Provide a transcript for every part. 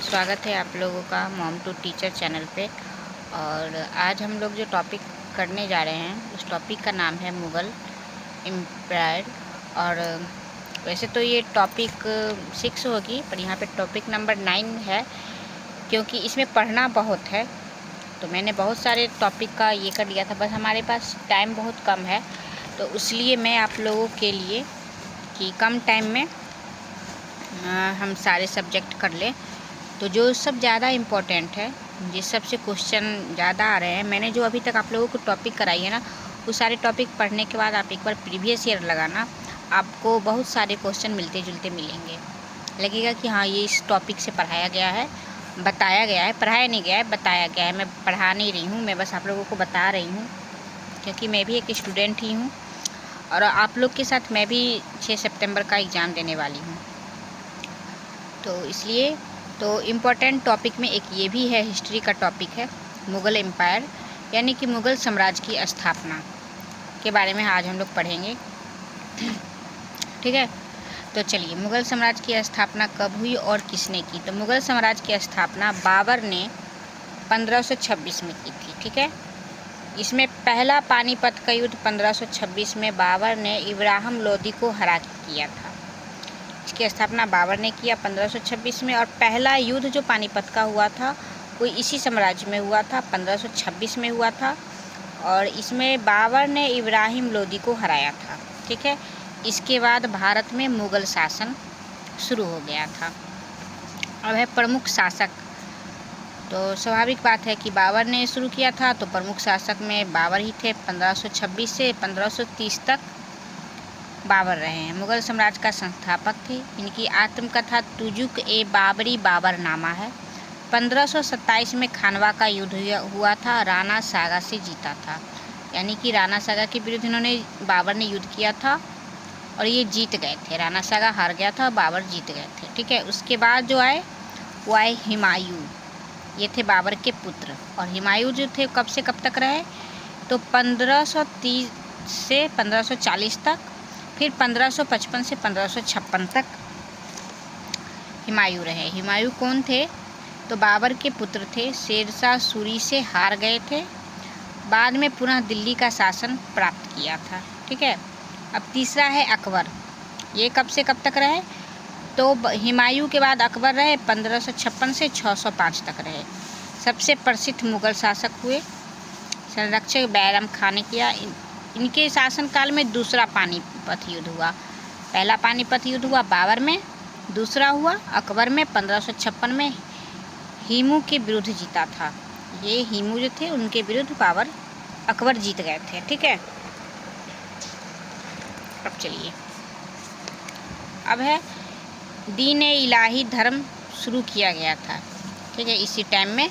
स्वागत है आप लोगों का मॉम टू टीचर चैनल पे। और आज हम लोग जो टॉपिक करने जा रहे हैं उस टॉपिक का नाम है मुग़ल एम्पायर। और वैसे तो ये टॉपिक 6 होगी, पर यहाँ पे टॉपिक नंबर 9 है, क्योंकि इसमें पढ़ना बहुत है। तो मैंने बहुत सारे टॉपिक का ये कर लिया था, बस हमारे पास टाइम बहुत कम है, तो इसलिए मैं आप लोगों के लिए कि कम टाइम में हम सारे सब्जेक्ट कर लें। तो जो सब ज़्यादा इम्पोर्टेंट है, जिस सब से क्वेश्चन ज़्यादा आ रहे हैं, मैंने जो अभी तक आप लोगों को टॉपिक कराई है ना, वो सारे टॉपिक पढ़ने के बाद आप एक बार प्रीवियस ईयर लगाना, आपको बहुत सारे क्वेश्चन मिलते जुलते मिलेंगे। लगेगा कि हाँ ये इस टॉपिक से पढ़ाया गया है, बताया गया है, पढ़ाया नहीं गया है, बताया गया है। मैं पढ़ा नहीं रही हूँ, मैं बस आप लोगों को बता रही हूँ, क्योंकि मैं भी एक स्टूडेंट ही हूँ और आप लोग के साथ मैं भी 6 सितंबर का एग्ज़ाम देने वाली हूँ। तो इसलिए तो इम्पोर्टेंट टॉपिक में एक ये भी है, हिस्ट्री का टॉपिक है मुग़ल एम्पायर, यानी कि मुग़ल साम्राज्य की स्थापना के बारे में आज हम लोग पढ़ेंगे। ठीक है, तो चलिए, मुग़ल साम्राज्य की स्थापना कब हुई और किसने की? तो मुग़ल साम्राज्य की स्थापना बाबर ने 1526 में की थी। ठीक है, इसमें पहला पानीपत का युद्ध 1526 में बाबर ने इब्राहिम लोदी को हरा के किया था। इसकी स्थापना बाबर ने किया 1526 में, और पहला युद्ध जो पानीपत का हुआ था वो इसी साम्राज्य में हुआ था, 1526 में हुआ था, और इसमें बाबर ने इब्राहिम लोदी को हराया था। ठीक है, इसके बाद भारत में मुग़ल शासन शुरू हो गया था। अब है प्रमुख शासक। तो स्वाभाविक बात है कि बाबर ने शुरू किया था, तो प्रमुख शासक में बाबर ही थे। 1526 से 1530 तक बाबर रहे हैं। मुग़ल साम्राज्य का संस्थापक थे। इनकी आत्मकथा तुजुक ए बाबरी बाबरनामा है। 1527 में खानवा का युद्ध हुआ था, राणा सागा से जीता था, यानी कि राणा सागा के विरुद्ध इन्होंने बाबर ने युद्ध किया था और ये जीत गए थे। राणा सागा हार गया था, बाबर जीत गए थे। ठीक है, उसके बाद जो आए वो आए हुमायूं। ये थे बाबर के पुत्र, और हुमायूं जो थे कब से कब तक रहे? तो 1530 से 1540 तक, फिर 1555 से 1556 तक हुमायूं रहे। हुमायूं कौन थे? तो बाबर के पुत्र थे, शेरशाह सूरी से हार गए थे, बाद में पुनः दिल्ली का शासन प्राप्त किया था। ठीक है, अब तीसरा है अकबर। ये कब से कब तक रहे? तो हुमायूं के बाद अकबर रहे, 1556 से 605 तक रहे। सबसे प्रसिद्ध मुग़ल शासक हुए। संरक्षक बैरम खान ने किया। इनके शासनकाल में दूसरा पानीपत युद्ध हुआ। पहला पानीपत युद्ध हुआ बाबर में, दूसरा हुआ अकबर में 1556 में। हिमू के विरुद्ध जीता था। ये हिमू जो थे उनके विरुद्ध अकबर जीत गए थे। ठीक है, अब चलिए, अब है दीन ए इलाही धर्म शुरू किया गया था। ठीक है, इसी टाइम में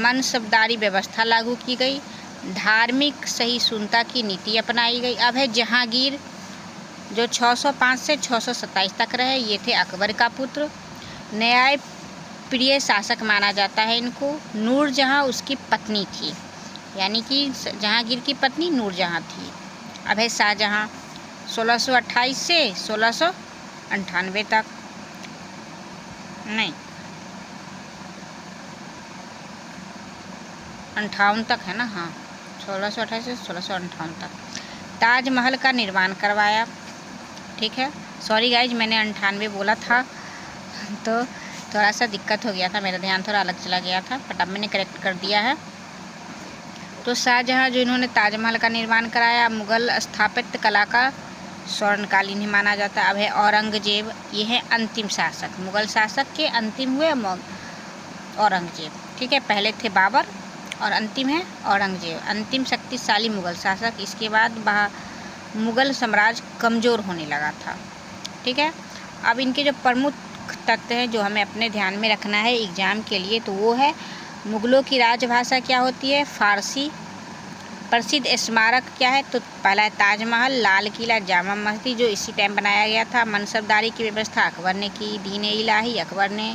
मनसबदारी व्यवस्था लागू की गई, धार्मिक सहिष्णुता की नीति अपनाई गई। अब है जहांगीर, जो 605 से 627 तक रहे। ये थे अकबर का पुत्र, न्याय प्रिय शासक माना जाता है इनको। नूरजहाँ उसकी पत्नी थी, यानी कि जहांगीर की पत्नी नूरजहाँ थी। अब है शाहजहाँ, 1628 से 1698 तक, नहीं 58 तक है ना, हाँ 1628 से 1658 तक ताजमहल का निर्माण करवाया। ठीक है, सॉरी गाइज, मैंने 98 बोला था, तो थोड़ा सा दिक्कत हो गया था, मेरा ध्यान थोड़ा अलग चला गया था, बट अब मैंने करेक्ट कर दिया है। तो शाहजहाँ जो इन्होंने ताजमहल का निर्माण कराया, मुग़ल स्थापत्य कला का स्वर्णकालीन ही माना जाता है। अब है औरंगजेब, ये है अंतिम शासक। मुग़ल शासक के अंतिम हुए औरंगजेब। ठीक है, पहले थे बाबर और अंतिम है औरंगजेब, अंतिम शक्तिशाली मुग़ल शासक। इसके बाद मुग़ल साम्राज्य कमज़ोर होने लगा था। ठीक है, अब इनके जो प्रमुख तथ्य हैं जो हमें अपने ध्यान में रखना है एग्ज़ाम के लिए, तो वो है मुग़लों की राजभाषा क्या होती है? फ़ारसी। प्रसिद्ध स्मारक क्या है? तो पहला है ताजमहल, लाल किला, जामा मस्जिद जो इसी टाइम बनाया गया था। मनसबदारी की व्यवस्था अकबर ने की, दीन ए इलाही अकबर ने,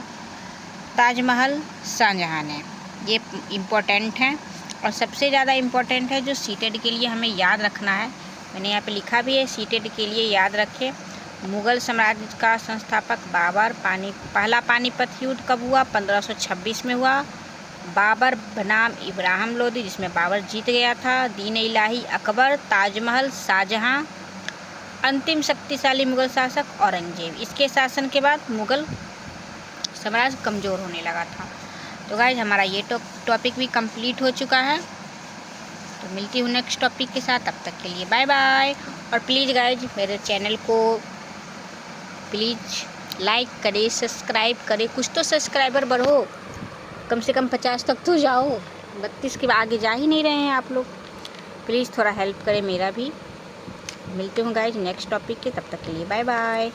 ताजमहल शाहजहाँ ने। ये इम्पोर्टेंट हैं, और सबसे ज़्यादा इम्पोर्टेंट है जो सीटेट के लिए हमें याद रखना है, मैंने यहाँ पे लिखा भी है, सीटेट के लिए याद रखें। मुग़ल साम्राज्य का संस्थापक बाबर। पहला पानीपत युद्ध कब हुआ? 1526 में हुआ। बाबर बनाम इब्राहिम लोदी, जिसमें बाबर जीत गया था। दीन इलाही अकबर। ताजमहल शाहजहां। अंतिम शक्तिशाली मुग़ल शासक औरंगजेब। इसके शासन के बाद मुग़ल साम्राज्य कमज़ोर होने लगा था। तो गाइज हमारा ये टॉपिक भी कंप्लीट हो चुका है। तो मिलती हूँ नेक्स्ट टॉपिक के साथ, तब तक के लिए बाय बाय। और प्लीज़ गाइज मेरे चैनल को प्लीज़ लाइक करें, सब्सक्राइब करें। कुछ तो सब्सक्राइबर बढ़ो, कम से कम 50 तक तो जाओ। 32 के आगे जा ही नहीं रहे हैं आप लोग। प्लीज़ थोड़ा हेल्प करें मेरा भी। मिलते हूँ गाइज नेक्स्ट टॉपिक के, तब तक के लिए बाय बाय।